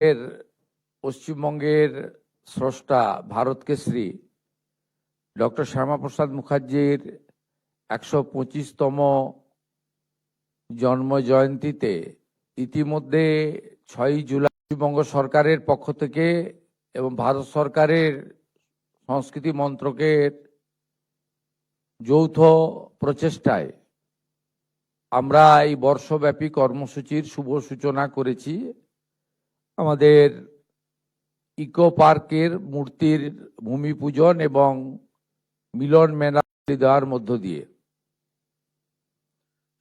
এর পশ্চিমবঙ্গের স্রষ্টা ভারত কেশরী ডক্টর শ্যামাপ্রসাদ মুখার্জির 125তম জন্ম জয়ন্তীতে ইতিমধ্যে 6 জুলাই পশ্চিমবঙ্গ সরকারের পক্ষ থেকে এবং ভারত সরকারের সংস্কৃতি মন্ত্রকের যৌথ প্রচেষ্টায় আমরা এই বর্ষব্যাপী কর্মসূচির শুভ সূচনা করেছি। আমাদের ইকো পার্কের মূর্তির ভূমি পূজন এবং মিলন মেলা দেওয়ার মধ্য দিয়ে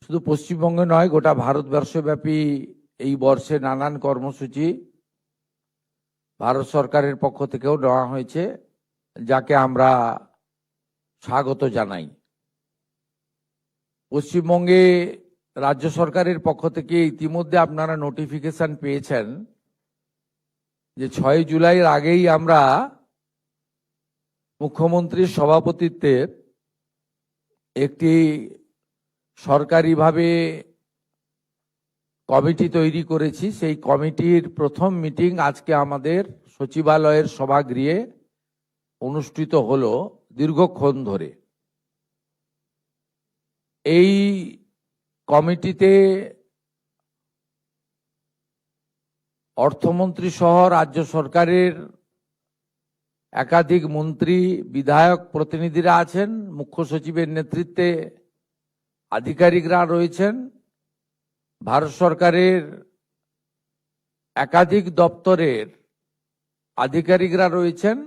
শুধু পশ্চিমবঙ্গে নয়, গোটা ভারতবর্ষব্যাপী এই বর্ষে নানান কর্মসূচি ভারত সরকারের পক্ষ থেকেও নেওয়া হয়েছে, যাকে আমরা স্বাগত জানাই। পশ্চিমবঙ্গে রাজ্য সরকারের পক্ষ থেকে ইতিমধ্যে আপনারা নোটিফিকেশন পেয়েছেন যে 6 জুলাইয়ের আগেই আমরা মুখ্যমন্ত্রীর সভাপতিত্বে একটি সরকারিভাবে কমিটি তৈরি করেছি। সেই কমিটির প্রথম মিটিং আজকে আমাদের সচিবালয়ের সভাগৃহে অনুষ্ঠিত হলো দীর্ঘক্ষণ ধরে। এই কমিটিতে অর্থমন্ত্রী সহ রাজ্য সরকারের একাধিক মন্ত্রী, বিধায়ক, প্রতিনিধিরা আছেন। মুখ্য সচিবের নেতৃত্বে আধিকারিকরা রয়েছেন। ভারত সরকারের একাধিক দপ্তরের আধিকারিকরা রয়েছেন।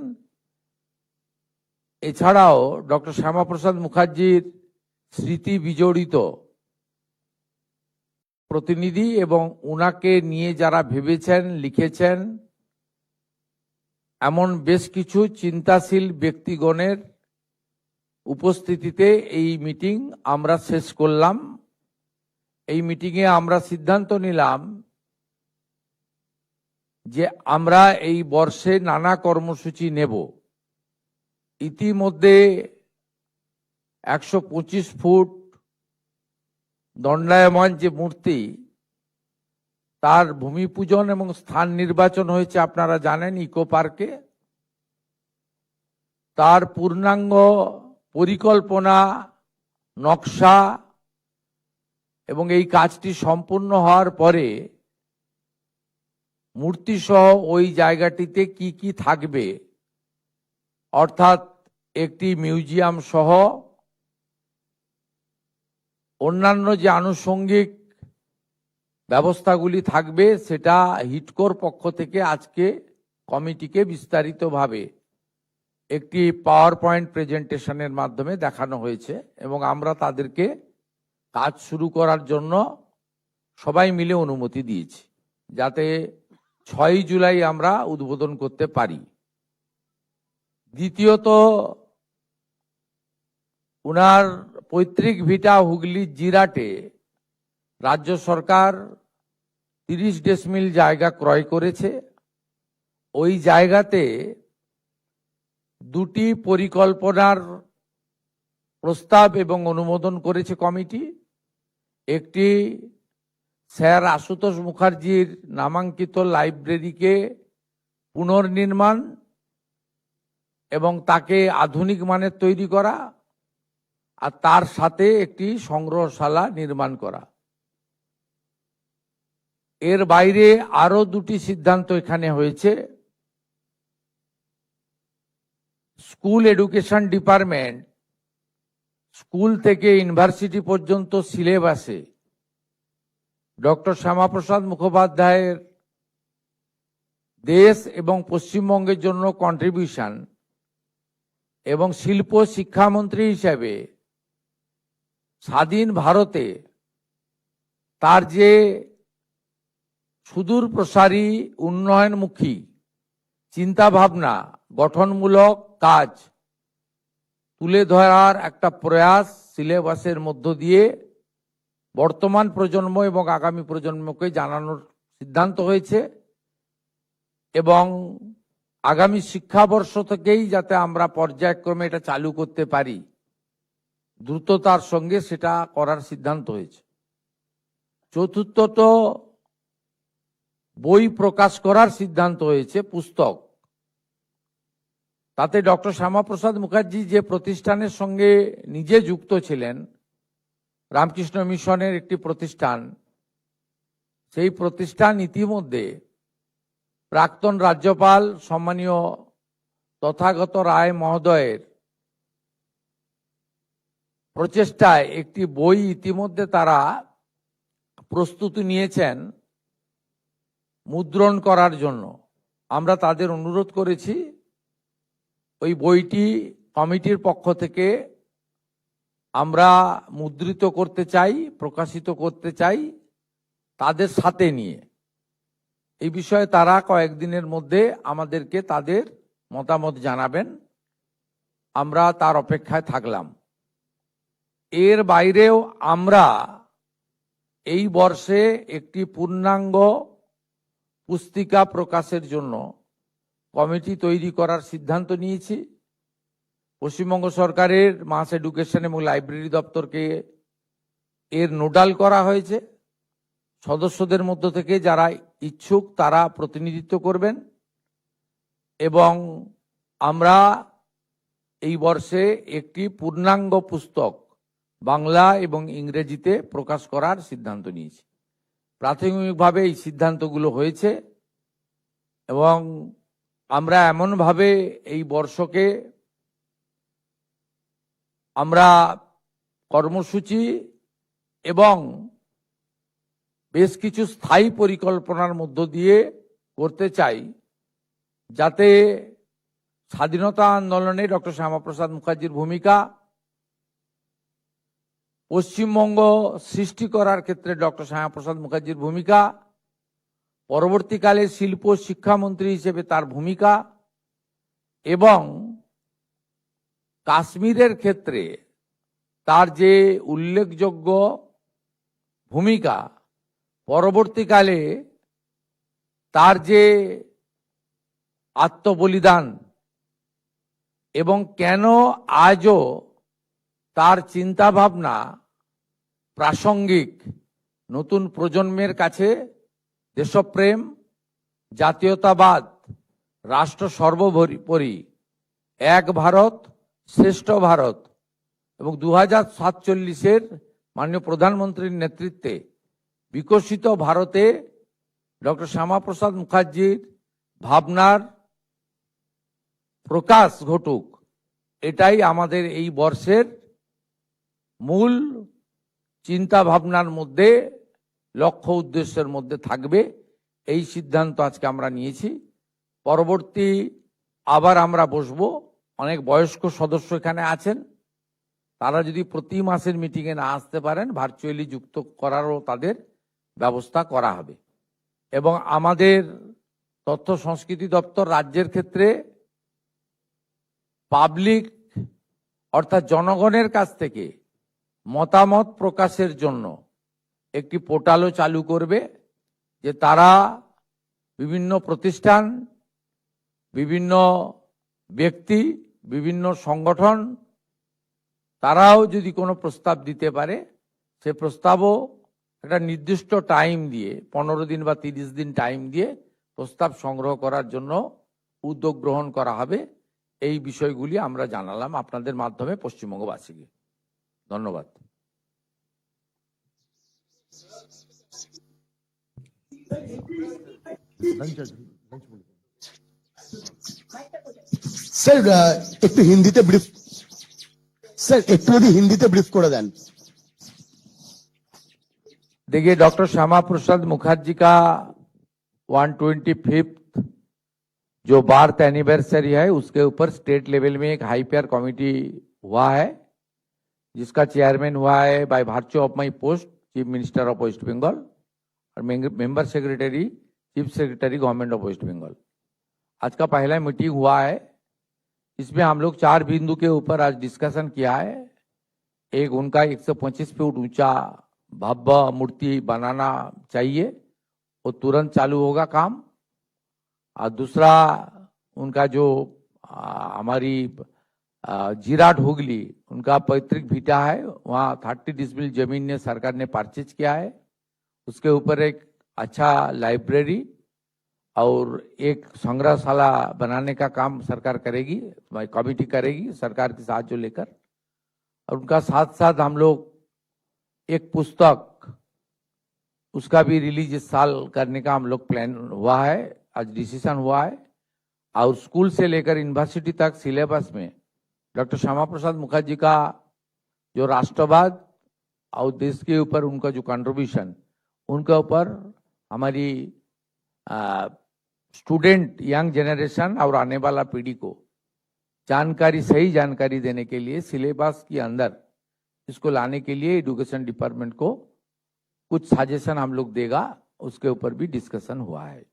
এছাড়াও ডক্টর শ্যামাপ্রসাদ মুখার্জির স্মৃতি বিজড়িত প্রতিনিধি এবং উনাকে নিয়ে যারা ভেবেছেন, লিখেছেন, এমন বেশ কিছু চিন্তাশীল ব্যক্তিগণের উপস্থিতিতে এই মিটিং আমরা শেষ করলাম। এই মিটিংয়ে আমরা সিদ্ধান্ত নিলাম যে আমরা এই বর্ষে নানা কর্মসূচি নেব। ইতিমধ্যে 125 ফুট দণ্ডায়মান যে মূর্তি, তার ভূমি পূজন এবং স্থান নির্বাচন হয়েছে আপনারা জানেন ইকো পার্কে। তার পূর্ণাঙ্গ পরিকল্পনা, নকশা এবং এই কাজটি সম্পূর্ণ হওয়ার পরে মূর্তি সহ ওই জায়গাটিতে কি কি থাকবে, অর্থাৎ একটি মিউজিয়াম সহ অন্যান্য যে আনুষঙ্গিক ব্যবস্থাগুলি থাকবে, সেটা হিডকোর পক্ষ থেকে আজকে কমিটিকে বিস্তারিতভাবে একটি পাওয়ার পয়েন্ট প্রেজেন্টেশনের মাধ্যমে দেখানো হয়েছে এবং আমরা তাদেরকে কাজ শুরু করার জন্য সবাই মিলে অনুমতি দিয়েছি, যাতে 6 জুলাই আমরা উদ্বোধন করতে পারি। দ্বিতীয়ত, উনার পৈতৃক ভিটা হুগলির জিরাটে রাজ্য সরকার 30 ডেসিমিল জায়গা ক্রয় করেছে। ওই জায়গাতে দুটি পরিকল্পনার প্রস্তাব এবং অনুমোদন করেছে কমিটি। একটি স্যার আশুতোষ মুখার্জির নামাঙ্কিত লাইব্রেরিকে পুনর্নির্মাণ এবং তাকে আধুনিক মানের তৈরি করা, আর তার সাথে একটি সংগ্রহশালা নির্মাণ করা। এর বাইরে আরো দুটি সিদ্ধান্ত এখানে হয়েছে। স্কুল এডুকেশন ডিপার্টমেন্ট স্কুল থেকে ইউনিভার্সিটি পর্যন্ত সিলেবাসে ডক্টর শ্যামাপ্রসাদ মুখোপাধ্যায়ের দেশ এবং পশ্চিমবঙ্গের জন্য কন্ট্রিবিউশন এবং শিল্প শিক্ষামন্ত্রী হিসেবে স্বাধীন ভারতে তার যে সুদূর প্রসারী উন্নয়নমুখী চিন্তাভাবনা, গঠনমূলক কাজ তুলে ধরার একটা প্রয়াস সিলেবাসের মধ্য দিয়ে বর্তমান প্রজন্ম এবং আগামী প্রজন্মকে জানানোর সিদ্ধান্ত হয়েছে এবং আগামী শিক্ষাবর্ষ থেকেই যাতে আমরা পর্যায়ক্রমে এটা চালু করতে পারি, দ্রুততার সঙ্গে সেটা করার সিদ্ধান্ত হয়েছে। চতুর্থত, বই প্রকাশ করার সিদ্ধান্ত হয়েছে, পুস্তক। তাতে ডক্টর শ্যামাপ্রসাদ মুখার্জি যে প্রতিষ্ঠানের সঙ্গে নিজে যুক্ত ছিলেন, রামকৃষ্ণ মিশনের একটি প্রতিষ্ঠান, সেই প্রতিষ্ঠান ইতিমধ্যে প্রাক্তন রাজ্যপাল সম্মানীয় তথাগত রায় মহোদয়ের প্রচেষ্টায় একটি বই ইতিমধ্যে তারা প্রস্তুতি নিয়েছেন মুদ্রণ করার জন্য। আমরা তাদের অনুরোধ করেছি ওই বইটি কমিটির পক্ষ থেকে আমরা মুদ্রিত করতে চাই, প্রকাশিত করতে চাই তাদের সাথে নিয়ে। এই বিষয়ে তারা কয়েকদিনের মধ্যে আমাদেরকে তাদের মতামত জানাবেন, আমরা তার অপেক্ষায় থাকলাম। এর বাইরেও আমরা এই বর্ষে একটি পূর্ণাঙ্গ পুস্তিকা প্রকাশের জন্য কমিটি তৈরি করার সিদ্ধান্ত নিয়েছি। পশ্চিমবঙ্গ সরকারের মাস এডুকেশন এবং লাইব্রেরি দপ্তরকে এর নোডাল করা হয়েছে। সদস্যদের মধ্য থেকে যারা ইচ্ছুক তারা প্রতিনিধিত্ব করবেন এবং আমরা এই বর্ষে একটি পূর্ণাঙ্গ পুস্তক বাংলা এবং ইংরেজিতে প্রকাশ করার সিদ্ধান্ত নিয়েছি। প্রাথমিকভাবে এই সিদ্ধান্তগুলো হয়েছে এবং আমরা এমনভাবে এই বর্ষকে আমরা কর্মসূচি এবং বেশ কিছু স্থায়ী পরিকল্পনার মধ্য দিয়ে করতে চাই, যাতে স্বাধীনতা আন্দোলনে ডক্টর শ্যামাপ্রসাদ মুখার্জির ভূমিকা, পশ্চিমবঙ্গ সৃষ্টি করার ক্ষেত্রে ডক্টর শ্যামাপ্রসাদ মুখার্জির ভূমিকা, পরবর্তীকালে শিল্প শিক্ষামন্ত্রী হিসেবে তার ভূমিকা এবং কাশ্মীরের ক্ষেত্রে তার যে উল্লেখযোগ্য ভূমিকা, পরবর্তীকালে তার যে আত্মবলিদান এবং কেন আজও তার চিন্তাভাবনা প্রাসঙ্গিক, নতুন প্রজন্মের কাছে দেশপ্রেম, জাতীয়তাবাদ, রাষ্ট্র সর্বোপরি, এক ভারত শ্রেষ্ঠ ভারত এবং 2047 মাননীয় প্রধানমন্ত্রীর নেতৃত্বে বিকশিত ভারতে ডক্টর শ্যামাপ্রসাদ মুখার্জির ভাবনার প্রকাশ ঘটুক, এটাই আমাদের এই বর্ষের মূল চিন্তা ভাবনার মধ্যে, লক্ষ্য উদ্দেশ্যের মধ্যে থাকবে। এই সিদ্ধান্ত আজকে আমরা নিয়েছি। পরবর্তী আবার আমরা বসবো। অনেক বয়স্ক সদস্য এখানে আছেন, তারা যদি প্রতি মাসের মিটিংয়ে না আসতে পারেন, ভার্চুয়ালি যুক্ত করারও তাদের ব্যবস্থা করা হবে। এবং আমাদের তথ্য সংস্কৃতি দপ্তর রাজ্যের ক্ষেত্রে পাবলিক অর্থাৎ জনগণের কাছ থেকে মতামত প্রকাশের জন্য একটি পোর্টালও চালু করবে, যে তারা বিভিন্ন প্রতিষ্ঠান, বিভিন্ন ব্যক্তি, বিভিন্ন সংগঠন, তারাও যদি কোনো প্রস্তাব দিতে পারে, সে প্রস্তাবও একটা নির্দিষ্ট টাইম দিয়ে 15 দিন বা 30 দিন টাইম দিয়ে প্রস্তাব সংগ্রহ করার জন্য উদ্যোগ গ্রহণ করা হবে। এই বিষয়গুলি আমরা জানালাম আপনাদের মাধ্যমে পশ্চিমবঙ্গবাসীকে। ধন্যবাদ। স্যার একটু হিন্দিতে ব্রিফ, স্যার একটু যদি হিন্দিতে ব্রিফ করে দেন। देखिए, डॉक्टर श्यामा प्रसाद मुखर्जी का 125th जो बर्थ एनिवर्सरी है, उसके ऊपर स्टेट लेवल में एक हाई पेयर कमेटी हुआ है, जिसका चेयरमैन हुआ है by virtue of my post chief minister of West Bengal और member secretary chief secretary government of West Bengal. आज का पहला मीटिंग हुआ है, इसमें हम लोग 4 बिंदु के ऊपर आज डिस्कशन किया है। एक, उनका 125 फीट ऊंचा भव्य मूर्ति बनाना चाहिए, वो तुरंत चालू होगा काम। और दूसरा, उनका जो हमारी जिराट हुगली उनका पैतृक भिटा है, वहाँ 30 डिसमिल जमीन ने सरकार ने परचेज किया है, उसके ऊपर एक अच्छा लाइब्रेरी और एक संग्रहशाला बनाने का काम सरकार करेगी, कमेटी करेगी सरकार के साथ जो लेकर, और उनका साथ साथ हम लोग एक पुस्तक उसका भी रिलीज इस साल करने का हम लोग प्लान हुआ है, आज डिसीजन हुआ है। और स्कूल से लेकर यूनिवर्सिटी तक सिलेबस में डॉक्टर श्यामा प्रसाद मुखर्जी का जो राष्ट्रवाद और देश के ऊपर उनका जो कंट्रीब्यूशन, उनके ऊपर हमारी स्टूडेंट, यंग जनरेशन और आने वाला पीढ़ी को जानकारी, सही जानकारी देने के लिए सिलेबस के अंदर इसको लाने के लिए एजुकेशन डिपार्टमेंट को कुछ सजेशन हम लोग देगा, उसके ऊपर भी डिस्कशन हुआ है।